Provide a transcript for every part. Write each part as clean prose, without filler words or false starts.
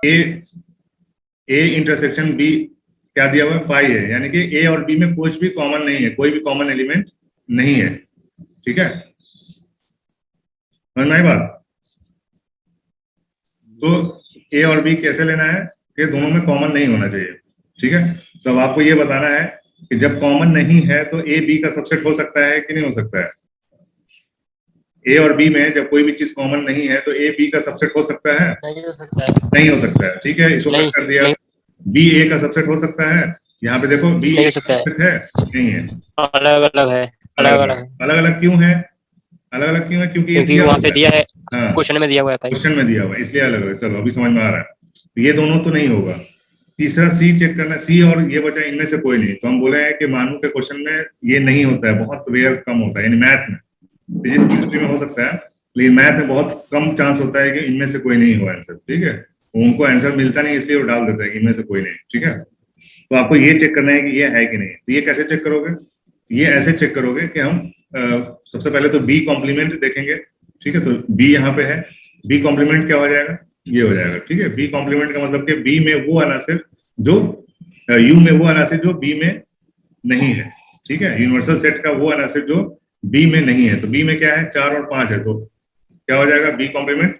ए intersection B क्या दिया हुआ है, 5 है, यानी कि ए और बी में कुछ भी कॉमन नहीं है, कोई भी कॉमन एलिमेंट नहीं है। ठीक है, समझ में आई बात? तो ए और बी कैसे लेना है कि दोनों में कॉमन नहीं होना चाहिए। ठीक है, तो अब आपको ये बताना है कि जब कॉमन नहीं है तो ए बी का सबसेट हो सकता है कि नहीं हो सकता है। ए और बी में जब कोई भी चीज कॉमन नहीं है तो ए बी का सबसेट हो सकता है? नहीं हो सकता है। नहीं हो सकता है। ठीक है, इसको कट कर दिया। बी ए का सबसेट हो सकता है? यहाँ पे देखो बी ए का सबसेट है, नहीं है, अलग अलग है, अलग अलग है। अलग अलग क्यों है? अलग अलग क्यों है? क्योंकि वहां पे दिया है, हाँ, क्वेश्चन में दिया हुआ है भाई, क्वेश्चन में दिया हुआ है, इसलिए अलग अलग। चलो अभी समझ में आ रहा है। तो ये दोनों तो नहीं होगा। तीसरा सी चेक करना, सी और ये बचा, इनमें से कोई नहीं। तो हम बोले हैं कि मानू के क्वेश्चन में ये नहीं होता है, बहुत रेयर कम होता है, यानी मैथ में, फिजिक्स केमिस्ट्री में हो सकता है, लेकिन मैथ में बहुत कम चांस होता है कि इनमें से कोई नहीं हो आंसर। ठीक है, उनको आंसर मिलता नहीं इसलिए वो डाल देता है कि इनमें से कोई नहीं। ठीक है, तो आपको ये चेक करना है कि ये है कि नहीं। तो ये कैसे चेक करोगे? ये ऐसे चेक करोगे कि हम सबसे पहले तो बी कॉम्प्लीमेंट देखेंगे। ठीक है, तो बी यहाँ पे है, बी कॉम्प्लीमेंट क्या हो जाएगा, ये हो जाएगा। ठीक है, बी कॉम्प्लीमेंट का मतलब कि बी में वो अनासिर जो यू में वो अनासिर जो बी में नहीं है। ठीक है, यूनिवर्सल सेट का वो अनासिर जो बी में नहीं है। तो बी में क्या है, 4 और 5 है, तो क्या हो जाएगा बी कॉम्प्लीमेंट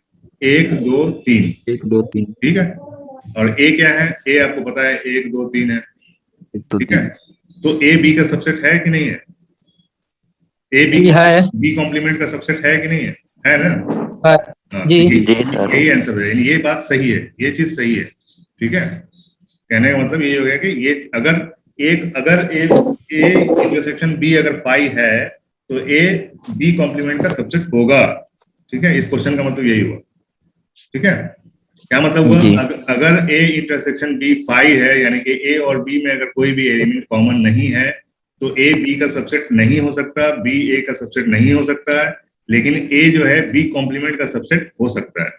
1 2 3। 1 2 3। ठीक है, और ए क्या है, ए आपको पता है 1 2 3 है। ठीक है, तो ए बी का सबसेट है कि नहीं है? ए बी है, बी कॉम्प्लीमेंट का सबसेट है कि नहीं है? है ना? हाँ, जी यही आंसर है, ये बात सही है, ये चीज सही है। ठीक है, कहने का मतलब ये हो गया कि ये अगर ए इंटरसेक्शन बी अगर 5 है तो ए बी कॉम्प्लीमेंट का सबसेट होगा। ठीक है, इस क्वेश्चन का मतलब यही हुआ। ठीक है, क्या मतलब हुआ? अगर ए इंटरसेक्शन बी 5 है, यानी कि ए और बी में अगर कोई भी एलिमेंट कॉमन नहीं है तो ए बी का सबसेट नहीं हो सकता, बी ए का सबसेट नहीं हो सकता है, लेकिन ए जो है बी कॉम्प्लीमेंट का सबसेट हो सकता है।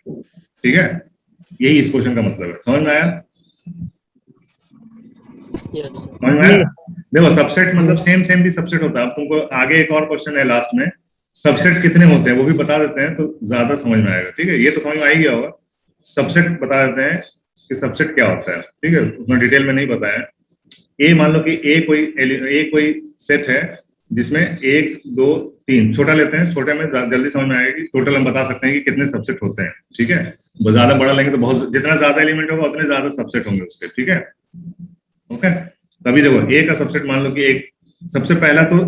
ठीक है, यही इस क्वेश्चन का मतलब है। समझ में आया? समझ में आया? देखो सबसेट मतलब सेम भी सबसेट होता है। अब तुमको आगे एक और क्वेश्चन है लास्ट में, सबसेट कितने होते हैं वो भी बता देते हैं तो ज्यादा समझ में आएगा। ठीक है, ये तो समझ में आ ही गया होगा, सबसेट बता देते हैं कि सबसेट क्या होता है। ठीक है, उतना डिटेल में नहीं बताया। ए मान लो कि ए कोई सेट है जिसमें 1 2 3, छोटा लेते हैं, छोटे में जल्दी समझ में आएगा कि टोटल हम बता सकते हैं कि कितने सबसेट होते हैं। ठीक है, ज्यादा बड़ा लेंगे तो बहुत, जितना ज्यादा एलिमेंट होगा उतने ज्यादा सबसेट होंगे उसके। ठीक है, ओके। तभी देखो ए का सबसेट मान लो कि एक, सबसे पहला तो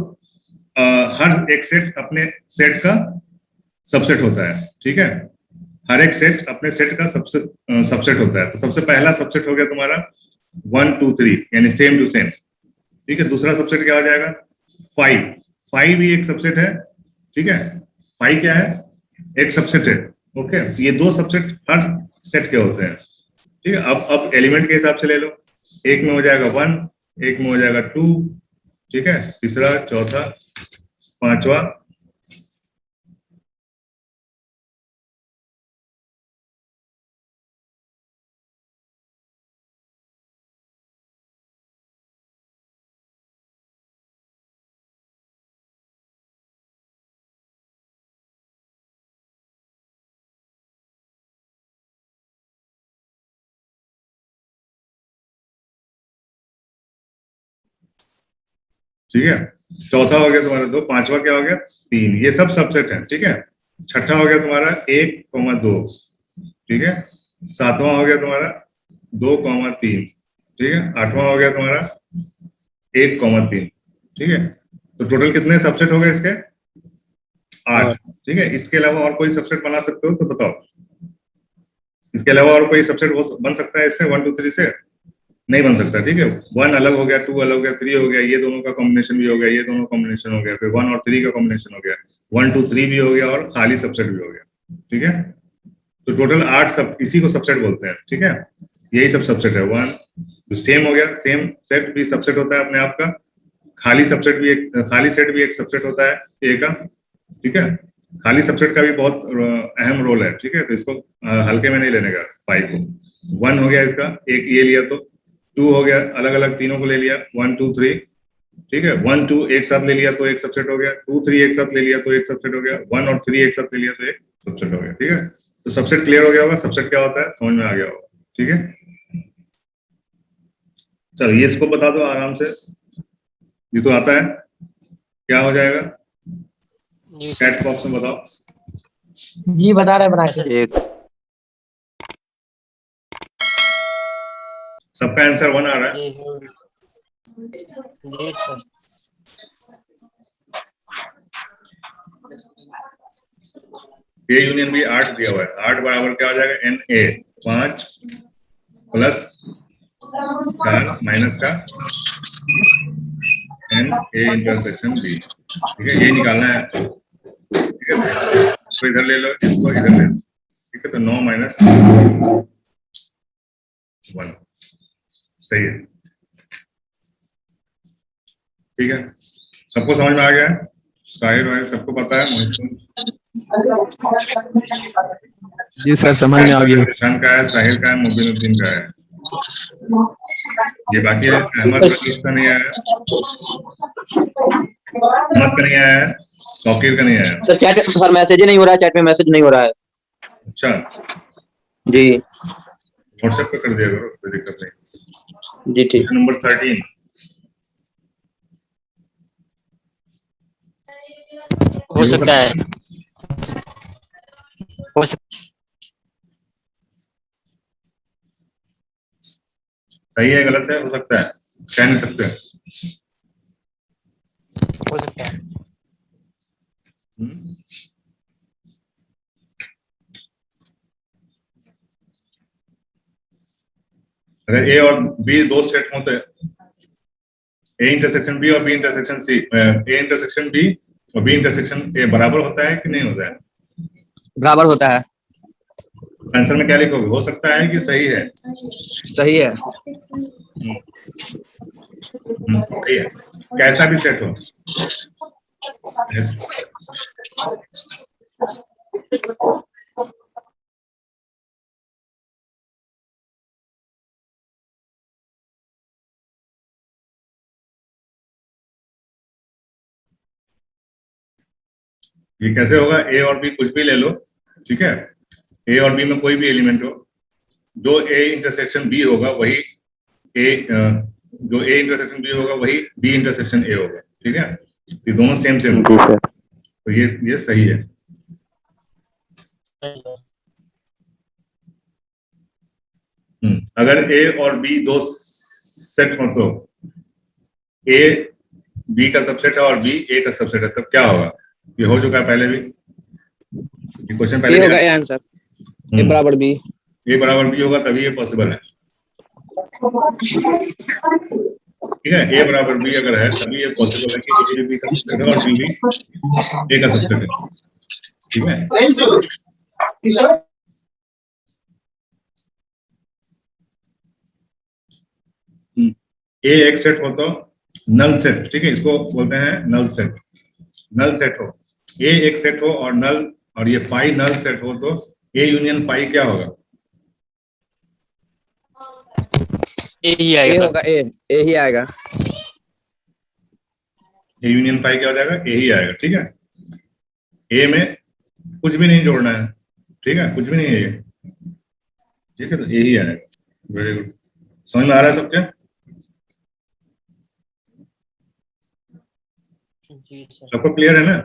हर एक सेट अपने सेट का सबसेट होता है। ठीक है, हर एक सेट अपने सेट का सबसेट होता है। तो सबसे पहला सबसेट हो गया तुम्हारा 1 2 3, यानी सेम टू सेम। ठीक है, दूसरा सबसेट क्या हो जाएगा 5 भी एक सबसेट है। ठीक है, 5 क्या है, एक सबसेट है। ओके, तो ये 2 सबसेट हर सेट के होते हैं। ठीक है, अब एलिमेंट के हिसाब से ले लो, एक में हो जाएगा 1, एक में हो जाएगा 2, ठीक है, तीसरा, चौथा, पांचवा, ठीक है, चौथा हो गया तुम्हारा 2, पांचवा क्या हो गया 3, ये सब सबसेट है। ठीक है, छठा हो गया तुम्हारा 1 2, ठीक है, सातवां हो गया तुम्हारा 2 3, ठीक है, आठवां हो गया तुम्हारा 1 3। ठीक है, तो टोटल कितने सबसेट हो गए इसके 8। ठीक है, इसके अलावा और कोई सबसेट बना सकते हो तो बताओ, इसके अलावा और कोई सबसेट बन सकता है इससे 1 2 3 से? नहीं बन सकता। ठीक है, 1 अलग हो गया, 2 अलग हो गया, 3 हो गया, ये दोनों का कॉम्बिनेशन भी हो गया, ये दोनों कॉम्बिनेशन हो गया, फिर 1 और 3 का कॉम्बिनेशन हो गया, 1 2 3 भी हो गया और खाली सबसेट भी हो गया। ठीक है, तो टोटल 8 सब, इसी को सबसेट बोलते हैं। ठीक है, यही सब सबसेट है। 1 जो सेम हो गया, सेम सेट भी सबसेट होता है अपने आप का, खाली सबसेट भी एक, खाली सेट भी एक सबसेट होता है ए का। ठीक है, खाली सबसेट का भी बहुत अहम रोल है। ठीक है, तो इसको हल्के में नहीं लेने का। 5 को 1 हो गया इसका, एक ये लिया, तो 2 हो गया, अलग अलग तीनों को ले लिया, 1 2 3। ठीक है, 1 2 एक साथ ले लिया तो एक सबसेट हो गया, 2 3 एक साथ ले लिया तो एक सबसेट हो गया, 1 और 3 एक साथ ले लिया तो एक सबसेट हो गया। ठीक है, तो सबसेट क्लियर हो गया होगा, सबसेट क्या होता है समझ में आ गया होगा। ठीक है, चलो ये इसको बता दो आराम से, ये तो आता है, क्या हो जाएगा जी चैट बॉक्स में बताओ। जी बता रहे बना के। सर। सबका आंसर 1 आ रहा है। जी जी सर। ए यूनियन बी 8 दिया हुआ है, 8 बराबर क्या हो जाएगा, एन ए 5 प्लस 4 माइनस का एन ए इंटरसेक्शन बी। ठीक है, ये निकालना है, ठीक है, तो इधर ले लो, इसको इधर ले लो, ठीक है, तो 9 माइनस 1, सही है, ठीक है, सबको समझ में आ गया है, साहिर वाहिर सबको पता है, जी सर समझ में आ गया। निशान का है, साहिर का है, मुबीनुद्दीन का है, ये बाकी है, अहमद रफीक का नहीं आया, अहमद का नहीं आया, तौकीर का नहीं आया। सर चैट सर मैसेज ही नहीं हो रहा है, चैट में मैसेज नहीं हो रहा है। अच्छा, जी व्हाट्सएप पे कर दिया करो, कोई दिक्कत नहीं। जी ठीक। क्वेश्चन नंबर 13, हो सकता है, हो सकता सही है गलत है, हो सकता है, कह नहीं सकते। हो सकता है। हम्म? अगर ए और बी दो सेट होते हैं, ए इंटरसेक्शन बी और b intersection c, a intersection b और बी इंटरसेक्शन ए बराबर होता है कि नहीं होता है, बराबर होता है। आंसर में क्या लिखोगे, हो सकता है कि सही है? सही है। सही है, कैसा भी सेट हो। ये कैसे होगा, ए और बी कुछ भी ले लो, ठीक है, ए और बी में कोई भी एलिमेंट हो, जो ए इंटरसेक्शन बी होगा वही जो ए इंटरसेक्शन बी होगा वही बी इंटरसेक्शन ए होगा, ठीक है, ये दोनों सेम सेम, तो ये सही है। अगर ए और बी दो सेट हो तो ए बी का सबसेट है और बी ए का सबसेट है, तब क्या होगा, ये हो चुका है पहले भी, ये क्वेश्चन पहले ये भी होगा ए आंसर, ए बराबर बी। ए बराबर बी होगा तभी ये पॉसिबल है, ठीक है, ए बराबर बी अगर है तभी ये पॉसिबल है कि ए बी का सबसेट है और बी भी ए का सबसेट है, ठीक है। ए एक सेट हो तो नल सेट, ठीक है, इसको बोलते हैं नल सेट, नल सेट हो, ए एक सेट हो और नल, और ये फाई नल सेट हो तो ए यूनियन फाई क्या होगा, ए ही ए आएगा। होगा, ए ही आएगा। ए यूनियन फाई क्या हो जाएगा, ए ही आएगा, ठीक है, ए में कुछ भी नहीं जोड़ना है, ठीक है, कुछ भी नहीं है ये, ठीक है, तो ए ही आएगा। वेरी गुड, समझ में आ रहा है सबके? जी सर। सबको क्लियर है ना?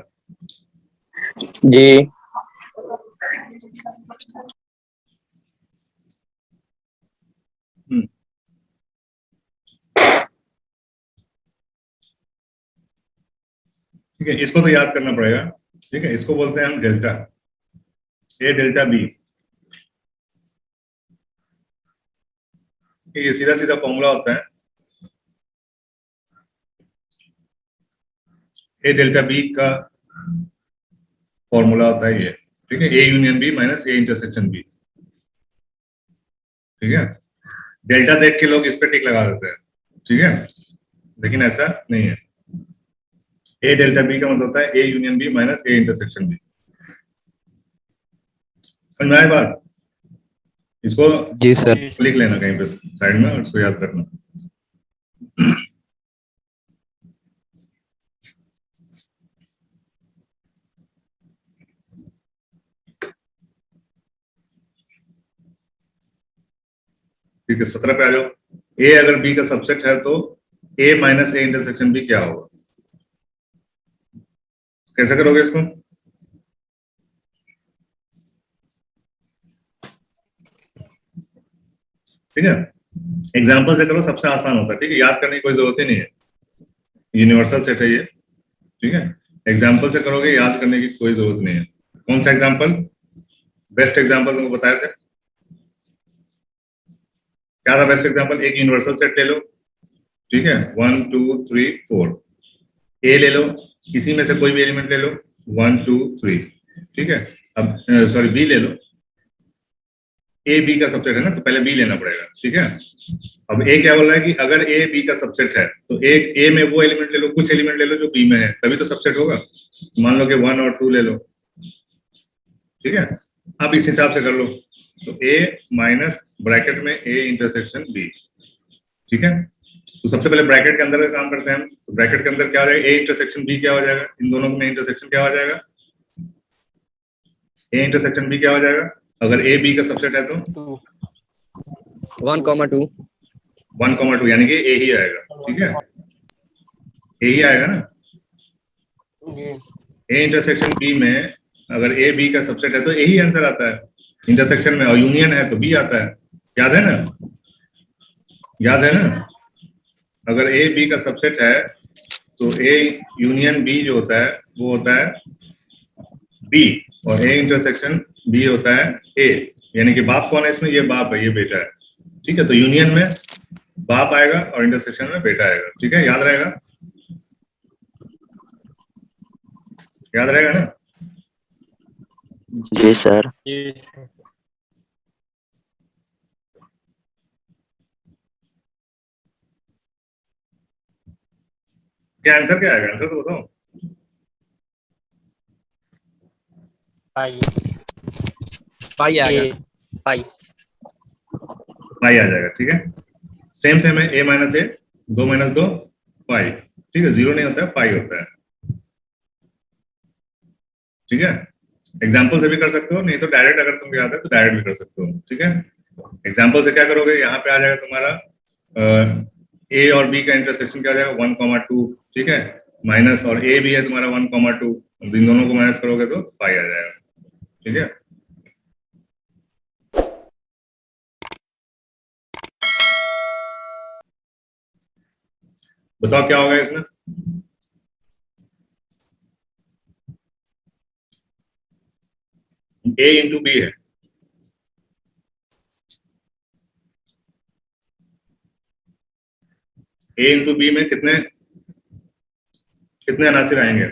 जी ठीक है, इसको तो याद करना पड़ेगा, ठीक है, इसको बोलते हैं हम डेल्टा, ए डेल्टा बी, ये सीधा सीधा फॉर्मूला होता है, ए डेल्टा बी का फॉर्मूला होता है ये, ठीक है, a union b minus a intersection b, ठीक है, डेल्टा देख के लोग इस पे टिक लगा देते हैं, ठीक है, लेकिन ऐसा नहीं है, ए डेल्टा बी का मतलब होता है a union b minus a intersection b, समझ में आया बात? इसको जी सर। लिख लेना कहीं पे साइड में और इसको याद करना। ठीक है 17 पे आ जाओ। ए अगर बी का सबसेट है तो ए माइनस ए इंटरसेक्शन बी क्या होगा? कैसे करोगे इसको? ठीक है, एग्जाम्पल से करो, सबसे आसान होता है। ठीक है, याद करने की कोई जरूरत ही नहीं है, यूनिवर्सल सेट है ये। ठीक है, एग्जाम्पल से करोगे, याद करने की कोई जरूरत नहीं है। कौन सा एग्जाम्पल? बेस्ट एग्जाम्पल तुमको बताए थे, क्या था बेस्ट एग्जाम्पल? एक यूनिवर्सल सेट ले लो, ठीक है, 1 2 3 4। ए ले लो, इसी में से कोई भी एलिमेंट ले लो, 1 2 3। ठीक है, अब सॉरी बी ले लो, ए बी का सबसेट है ना, तो पहले बी लेना पड़ेगा। ठीक है, अब ए क्या बोल रहा है कि अगर ए बी का सबसेट है तो एक ए में वो एलिमेंट ले लो, कुछ एलिमेंट ले लो जो बी में है, तभी तो सबसेट होगा। मान लो कि 1 और 2 ले लो। ठीक है, अब इस हिसाब से कर लो, तो ए माइनस ब्रैकेट में ए इंटरसेक्शन बी। ठीक है, तो सबसे पहले ब्रैकेट के अंदर का काम करते हैं हम। तो ब्रैकेट के अंदर क्या हो जाएगा? ए इंटरसेक्शन बी क्या हो जाएगा? इन दोनों में इंटरसेक्शन क्या हो जाएगा? ए इंटरसेक्शन बी क्या हो जाएगा अगर ए बी का सबसेट है तो? 1,2 1,2 यानी कि ए ही आएगा। ठीक है, ए ही आएगा ना। जी ए इंटरसेक्शन बी में अगर ए बी का सबसेट है तो ए ही आंसर आता है इंटरसेक्शन में, और यूनियन है तो बी आता है। याद है ना? याद है ना? अगर ए बी का सबसेट है तो ए यूनियन बी जो होता है वो होता है बी, और ए इंटरसेक्शन बी होता है ए। यानी कि बाप कौन है इसमें? ये बाप है, ये बेटा है। ठीक है, तो यूनियन में बाप आएगा और इंटरसेक्शन में बेटा आएगा। ठीक है, याद रहेगा? याद रहेगा ना? जी सर। जी क्या आंसर क्या आएगा? आंसर तो बताओ। पाई पाई आएगा। पाई पाई आ जाएगा। ठीक है, सेम सेम है, ए माइनस ए, 2 - 2 5। ठीक है, 0 नहीं होता है, 5 होता है। ठीक है, एग्जाम्पल से भी कर सकते हो, नहीं तो डायरेक्ट अगर तुमको याद है तो डायरेक्ट भी कर सकते हो। ठीक है, एग्जाम्पल से क्या करोगे? यहाँ पे आ जाएगा तुम्हारा ए और बी का इंटरसेक्शन क्या आ जाएगा? 1,2। ठीक है, माइनस, और ए भी है तुम्हारा 1,2, इन दोनों को माइनस करोगे तो 5 आ जाएगा। ठीक है, बताओ क्या होगा इसमें? ए इंटू बी है, ए इंटू बी में कितने कितने अनासिर आएंगे?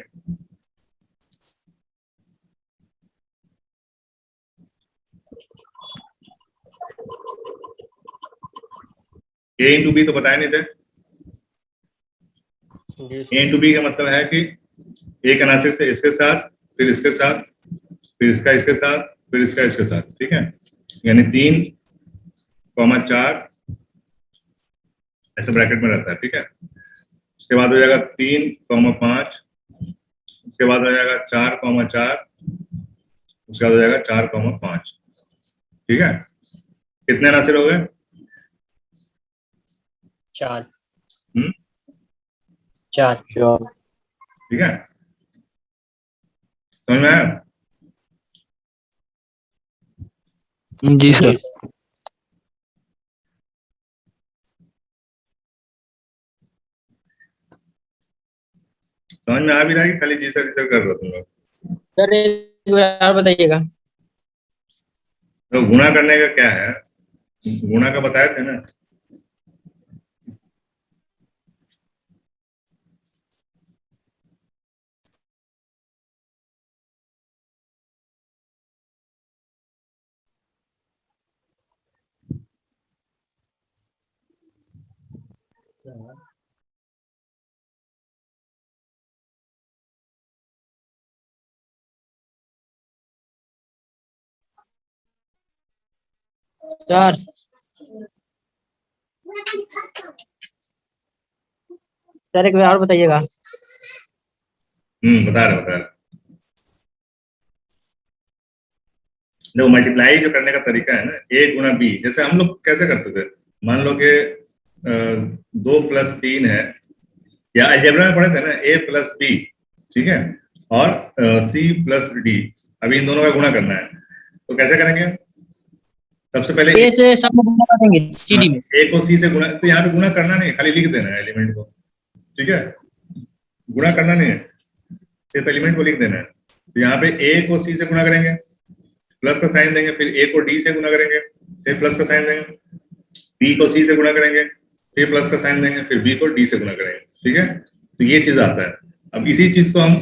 ए इंटू बी तो बताए नहीं थे। जी ए इंटू बी का मतलब है कि एक अनासिर से इसके साथ, फिर इसके साथ, फिर इसका इसके साथ, फिर इसका इसके साथ। ठीक है, यानी 3,4 ऐसे ब्रैकेट में रहता है। ठीक है, उसके बाद हो जाएगा 3,5, उसके बाद हो जाएगा 4,4, उसके बाद हो जाएगा 4,5। ठीक है, कितने अनासिर हो गए? 4 हम्म, 4 ठीक है, समझ में आया? जी सर। समझ में आ भी रहा है कि खाली जी सर कर रहे हो तुम लोग? सर एक बार बताइएगा। तो गुणा करने का क्या है? गुणा का बताए थे ना। सर सर एक बार और बताइएगा। बता रहे। जो मल्टीप्लाई जो करने का तरीका है ना, ए गुणा बी, जैसे हम लोग कैसे करते थे? मान लो कि 2+3 है, या अलजेब्रा में पढ़े थे ना, A+B, ठीक है, और C+D, अभी इन दोनों का गुणा करना है, तो कैसे करेंगे? सबसे पहले ए से सब में गुणा करेंगे CD में। A को C से गुणा, तो यहाँ पे गुणा करना नहीं, खाली लिख देना है एलिमेंट को, ठीक है, गुणा करना नहीं है, सिर्फ एलिमेंट को लिख देना है। तो यहाँ पे A को C से गुणा करेंगे, प्लस का साइन देंगे, फिर A को D से गुणा करेंगे, फिर प्लस का साइन देंगे, B को C से गुणा करेंगे, फिर प्लस का साइन देंगे, फिर B को D से गुणा करेंगे, ठीक है। तो ये चीज आता है। अब इसी चीज को हम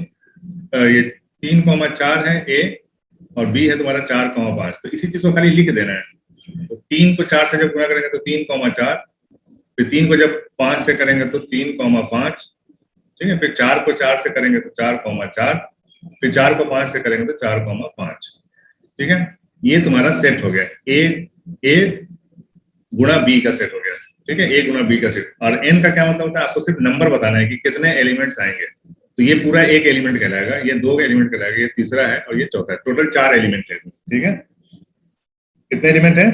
ये 3,4 है A और B है तुम्हारा 4,5, तो इसी चीज को खाली लिख देना है। तो 3 को 4 से जब गुणा करेंगे तो 3,4, फिर 3 को जब 5 से करेंगे तो 3,5, ठीक है, फिर 4 को 4 से करेंगे तो 4,4, फिर 4 को 5 से करेंगे तो 4,5, ठीक है। ये तुम्हारा सेट हो गया, A गुणा B का सेट हो गया, ठीक है, A गुणा B का सेट। और n का क्या मतलब होता है, आपको सिर्फ नंबर बताना है कि कितने एलिमेंट्स आएंगे। तो ये पूरा एक एलिमेंट कहलाएगा, ये 2 एलिमेंट कहलाएगा, ये तीसरा है और ये चौथा है। टोटल 4 एलिमेंट है, ठीक है। कितने एलिमेंट है?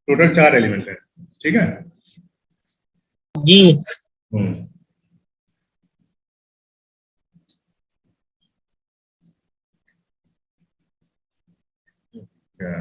टोटल 4 एलिमेंट है, ठीक है जी। क्या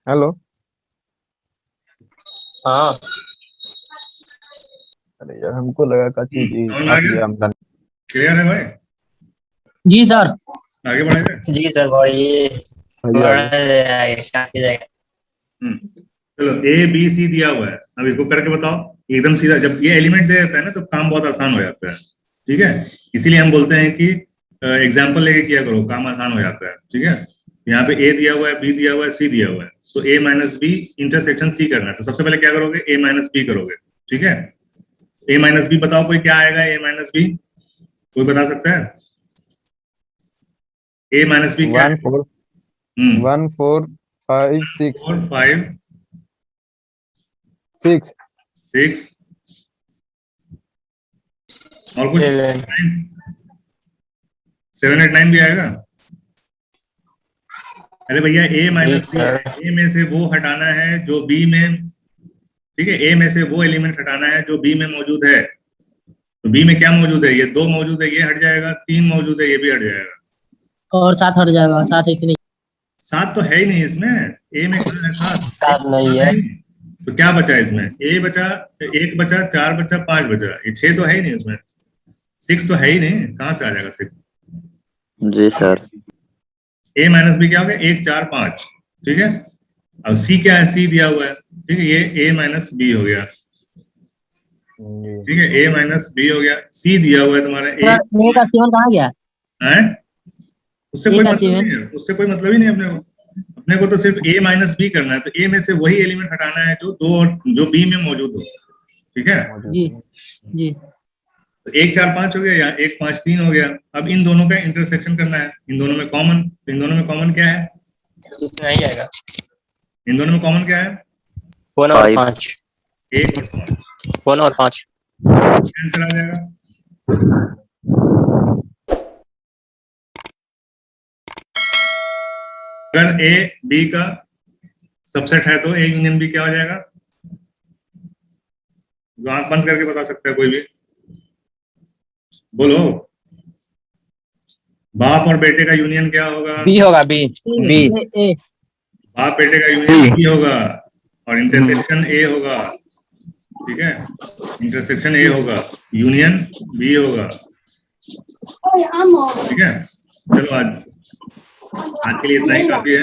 हेलो। हाँ अरे यार हमको लगा काची जी समझ आ गया? हम क्लियर है भाई? जी सर। आगे बढ़ेंगे। जी सर बढ़िए। चलो ABC दिया हुआ है, अब इसको करके बताओ एकदम सीधा। जब ये एलिमेंट दे देता है ना तो काम बहुत आसान हो जाता है, ठीक है। इसीलिए हम बोलते हैं कि एग्जाम्पल लेके किया करो, काम आसान हो जाता है, ठीक है। यहाँ पे A दिया हुआ है, B दिया हुआ है, C दिया हुआ है, तो A minus B intersection C करना है। तो सबसे पहले क्या करोगे? A माइनस B करोगे, ठीक है। A माइनस B बताओ कोई क्या आएगा? A माइनस B कोई बता सकता है? A माइनस B क्या? 1 4 1 4 5 6 4 5 6 6 और कुछ 7 8 9 भी आएगा। अरे भैया A माइनस B, A में से वो हटाना है जो B में, ठीक है, A में से वो एलिमेंट हटाना है जो B में मौजूद है। तो B में क्या मौजूद है? ये 2 मौजूद है, ये हट जाएगा। 3 मौजूद है, ये भी हट जाएगा। और 7 हट जाएगा। 7 है कि नहीं? 7 तो है ही नहीं इसमें, A में कहाँ है 7? 7 नहीं है। तो क्या बचा इसमें? A बचा, 1 बचा, 4 बचा, 5 बचा, ये 6 तो है ही नहीं इसमें। 6 तो है ही नहीं, कहाँ से आ जाएगा 6? जी सर। A माइनस B क्या हो गया? 1 4 5, ठीक है। अब C क्या है? C दिया हुआ है, ठीक है, ये A माइनस B हो गया, ठीक है, A माइनस B हो गया। C दिया हुआ है तुम्हारा A का 7 कहाँ गया? है, उससे कोई A का मतलब 7 नहीं है, उससे कोई मतलब ही नहीं अपने को। अपने को तो सिर्फ A माइनस B करना है। तो A में से वही एलिमेंट हटाना है जो 2 और जो B में मौजूद हो, ठीक है। जी जी। तो 1 4 5 हो गया, या 1 5 3 हो गया। अब इन दोनों का इंटरसेक्शन करना है, इन दोनों में कॉमन। तो इन दोनों में कॉमन क्या है? नहीं आएगा। इन दोनों में कॉमन क्या है? 1 और 5। 1 और 5, 1 और 5 आंसर आ जाएगा। अगर A B का सबसेट है तो A यूनियन B क्या हो जाएगा? जो आंख बंद करके बता सकता है कोई भी, बोलो। बाप और बेटे का यूनियन क्या होगा? बी होगा, बी बी। A बाप बेटे का यूनियन B होगा और इंटरसेक्शन A होगा। ठीक है, इंटरसेक्शन ए होगा, यूनियन बी होगा, ठीक है। चलो आज के लिए इतना ही काफी है।